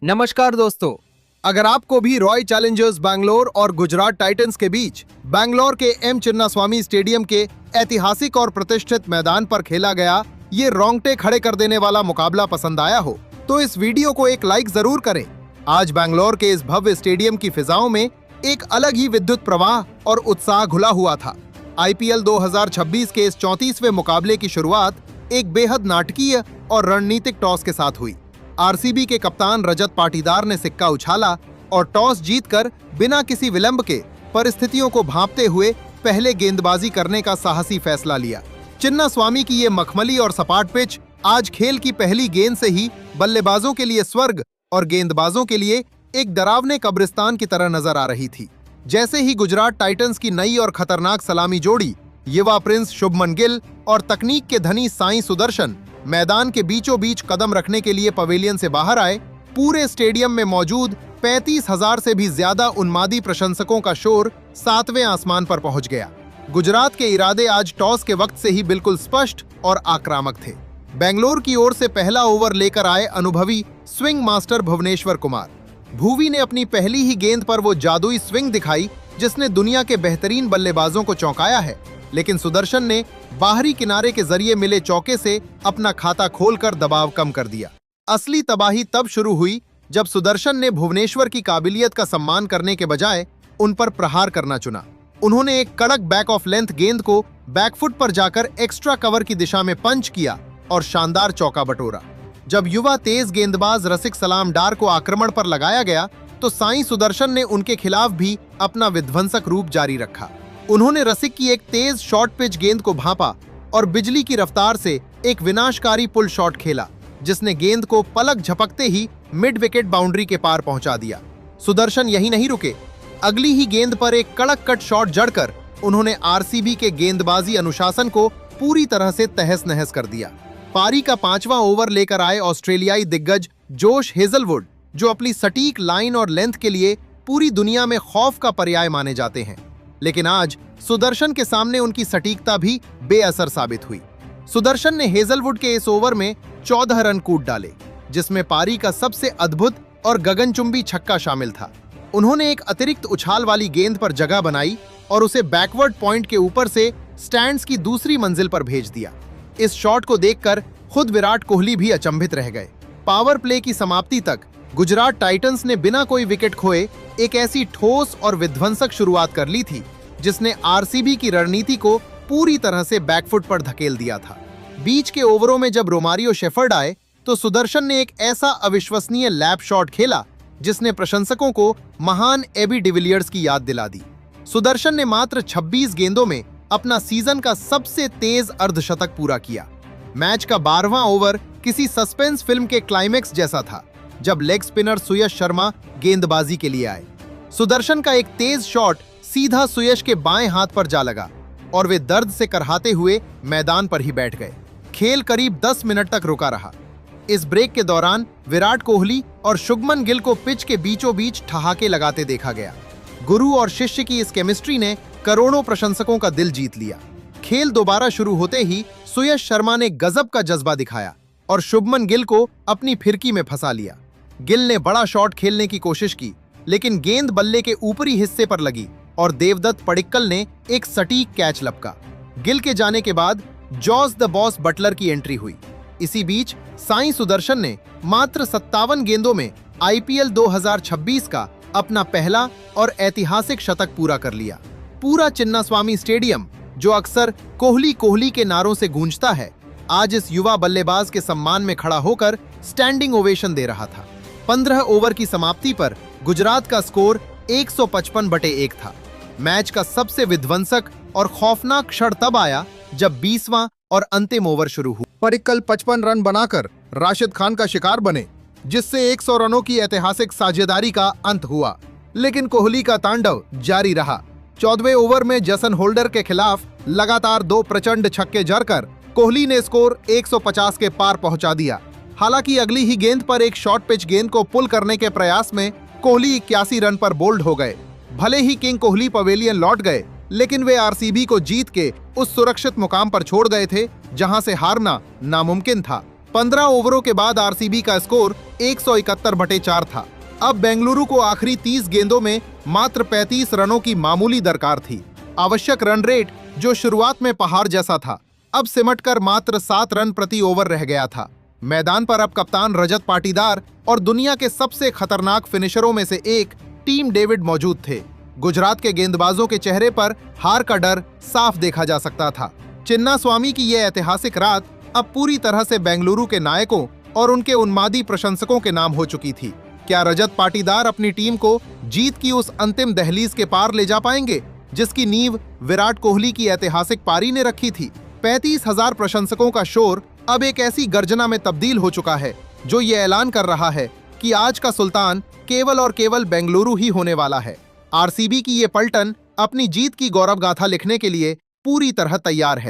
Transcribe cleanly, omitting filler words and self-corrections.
नमस्कार दोस्तों, अगर आपको भी रॉयल चैलेंजर्स बैंगलोर और गुजरात टाइटंस के बीच बैंगलोर के एम चिन्नास्वामी स्टेडियम के ऐतिहासिक और प्रतिष्ठित मैदान पर खेला गया ये रोंगटे खड़े कर देने वाला मुकाबला पसंद आया हो तो इस वीडियो को एक लाइक जरूर करें। आज बैंगलोर के इस भव्य स्टेडियम की फिजाओं में एक अलग ही विद्युत प्रवाह और उत्साह घुला हुआ था। IPL 2026 के इस 34वें मुकाबले की शुरुआत एक बेहद नाटकीय और रणनीतिक टॉस के साथ हुई। RCB के कप्तान रजत पाटीदार ने सिक्का उछाला और टॉस जीतकर बिना किसी विलंब के परिस्थितियों को भांपते हुए पहले गेंदबाजी करने का साहसी फैसला लिया। चिन्नास्वामी की ये मखमली और सपाट पिच आज खेल की पहली गेंद से ही बल्लेबाजों के लिए स्वर्ग और गेंदबाजों के लिए एक डरावने कब्रिस्तान की तरह नजर आ रही थी। जैसे ही गुजरात टाइटंस की नई और खतरनाक सलामी जोड़ी युवा प्रिंस शुभमन गिल और तकनीक के धनी साई सुदर्शन मैदान के बीचों बीच कदम रखने के लिए पवेलियन से बाहर आए, पूरे स्टेडियम में मौजूद 35,000 से भी ज्यादा उन्मादी प्रशंसकों का शोर 7वें आसमान पर पहुंच गया। गुजरात के इरादे आज टॉस के वक्त से ही बिल्कुल स्पष्ट और आक्रामक थे। बेंगलोर की ओर से पहला ओवर लेकर आए अनुभवी स्विंग मास्टर भुवनेश्वर कुमार। भुवी ने अपनी पहली ही गेंद पर वो जादुई स्विंग दिखाई जिसने दुनिया के बेहतरीन बल्लेबाजों को चौंकाया है, लेकिन सुदर्शन ने बाहरी किनारे के जरिए मिले चौके से अपना खाता खोलकर दबाव कम कर दिया। असली तबाही तब शुरू हुई जब सुदर्शन ने भुवनेश्वर की काबिलियत का सम्मान करने के बजाय उन पर प्रहार करना चुना। उन्होंने एक कड़क बैक ऑफ लेंथ गेंद को बैकफुट पर जाकर एक्स्ट्रा कवर की दिशा में पंच किया और शानदार चौका बटोरा। जब युवा तेज गेंदबाज रसिक सलाम डार को आक्रमण पर लगाया गया तो साई सुदर्शन ने उनके खिलाफ भी अपना विध्वंसक रूप जारी रखा। उन्होंने रसिक की एक तेज शॉर्ट पिच गेंद को भांपा और बिजली की रफ्तार से एक विनाशकारी पुल शॉट खेला जिसने गेंद को पलक झपकते ही मिड विकेट बाउंड्री के पार पहुंचा दिया। सुदर्शन यही नहीं रुके, अगली ही गेंद पर एक कड़क कट शॉट जड़कर उन्होंने RCB के गेंदबाजी अनुशासन को पूरी तरह से तहस नहस कर दिया। पारी का 5वां ओवर लेकर आए ऑस्ट्रेलियाई दिग्गज जोश हेजलवुड, जो अपनी सटीक लाइन और लेंथ के लिए पूरी दुनिया में खौफ का पर्याय माने जाते हैं, लेकिन आज सुदर्शन के सामने उनकी सटीकता भी बेअसर साबित हुई। सुदर्शन ने हेजलवुड के इस ओवर में 14 रन कूट डाले, जिसमें पारी का सबसे अद्भुत और गगनचुंबी छक्का शामिल था। उन्होंने एक अतिरिक्त उछाल वाली गेंद पर जगह बनाई और उसे बैकवर्ड पॉइंट के ऊपर से स्टैंड्स की दूसरी मंजिल पर भेज दिया। इस शॉट को देखकर खुद विराट कोहली भी अचंभित रह गए। पावर प्ले की समाप्ति तक गुजरात टाइटंस ने बिना कोई विकेट खोए एक ऐसी ठोस और विध्वंसक शुरुआत कर ली थी जिसने RCB की रणनीति को पूरी तरह से बैकफुट पर धकेल दिया था। बीच के ओवरों में जब रोमारियो शेफर्ड आए तो सुदर्शन ने एक ऐसा अविश्वसनीय लैप शॉट खेला जिसने प्रशंसकों को महान एबी डिविलियर्स की याद दिला दी। सुदर्शन ने मात्र 26 गेंदों में अपना सीजन का सबसे तेज अर्धशतक पूरा किया। मैच का 12वां ओवर किसी सस्पेंस फिल्म के क्लाइमेक्स जैसा था जब लेग स्पिनर सुयश शर्मा गेंदबाजी के लिए आए। सुदर्शन का एक तेज शॉट सीधा सुयश के बाएं हाथ पर जा लगा और वे दर्द से करहाते हुए मैदान पर ही बैठ गए। खेल करीब 10 मिनट तक रुका रहा। इस ब्रेक के दौरान विराट कोहली और शुभमन गिल को पिच के बीचों बीच ठहाके लगाते देखा गया। गुरु और शिष्य की इस केमिस्ट्री ने करोड़ों प्रशंसकों का दिल जीत लिया। खेल दोबारा शुरू होते ही सुयश शर्मा ने गजब का जज्बा दिखाया और शुभमन गिल को अपनी फिरकी में फंसा लिया। गिल ने बड़ा शॉट खेलने की कोशिश की, लेकिन गेंद बल्ले के ऊपरी हिस्से पर लगी और देवदत्त पडिक्कल ने एक सटीक कैच लपका। गिल के जाने के बाद जॉस द बॉस बटलर की एंट्री हुई। इसी बीच साई सुदर्शन ने मात्र 57 गेंदों में IPL 2026 का अपना पहला और ऐतिहासिक शतक पूरा कर लिया। पूरा चिन्नास्वामी स्टेडियम, जो अक्सर कोहली कोहली के नारों से गूंजता है, आज इस युवा बल्लेबाज के सम्मान में खड़ा होकर स्टैंडिंग ओवेशन दे रहा था। 15 ओवर की समाप्ति पर गुजरात का स्कोर 155/1 था। मैच का सबसे विध्वंसक और खौफनाक क्षण तब आया जब 20वां और अंतिम ओवर शुरू हुआ। पडिक्कल 55 रन बनाकर राशिद खान का शिकार बने, जिससे 100 रनों की ऐतिहासिक साझेदारी का अंत हुआ, लेकिन कोहली का तांडव जारी रहा। 14वें ओवर में जसन होल्डर के खिलाफ लगातार 2 प्रचंड छक्के जड़कर कोहली ने स्कोर 150 के पार पहुंचा दिया। हालांकि अगली ही गेंद पर एक शॉर्ट पिच गेंद को पुल करने के प्रयास में कोहली 81 रन पर बोल्ड हो गए। भले ही किंग कोहली पवेलियन लौट गए, लेकिन वे RCB को जीत के उस सुरक्षित मुकाम पर छोड़ गए थे जहां से हारना नामुमकिन था। 15 ओवरों के बाद आरसीबी का स्कोर 171/4 था। अब बेंगलुरु को आखिरी 30 गेंदों में मात्र 35 रनों की मामूली दरकार थी। आवश्यक रन रेट, जो शुरुआत में पहाड़ जैसा था, अब सिमटकर मात्र 7 रन प्रति ओवर रह गया था। मैदान पर अब कप्तान रजत पाटीदार और दुनिया के सबसे खतरनाक फिनिशरों में से एक टीम डेविड मौजूद थे। गुजरात के गेंदबाजों के चेहरे पर हार का डर साफ देखा जा सकता था। चिन्नास्वामी की यह ऐतिहासिक रात अब पूरी तरह से बेंगलुरु के नायकों और उनके उन्मादी प्रशंसकों के नाम हो चुकी थी। क्या रजत पाटीदार अपनी टीम को जीत की उस अंतिम दहलीज के पार ले जा पाएंगे, जिसकी नींव विराट कोहली की ऐतिहासिक पारी ने रखी थी? 35,000 प्रशंसकों का शोर अब एक ऐसी गर्जना में तब्दील हो चुका है जो ये ऐलान कर रहा है कि आज का सुल्तान केवल और केवल बेंगलुरु ही होने वाला है। आरसीबी की ये पलटन अपनी जीत की गौरव गाथा लिखने के लिए पूरी तरह तैयार है।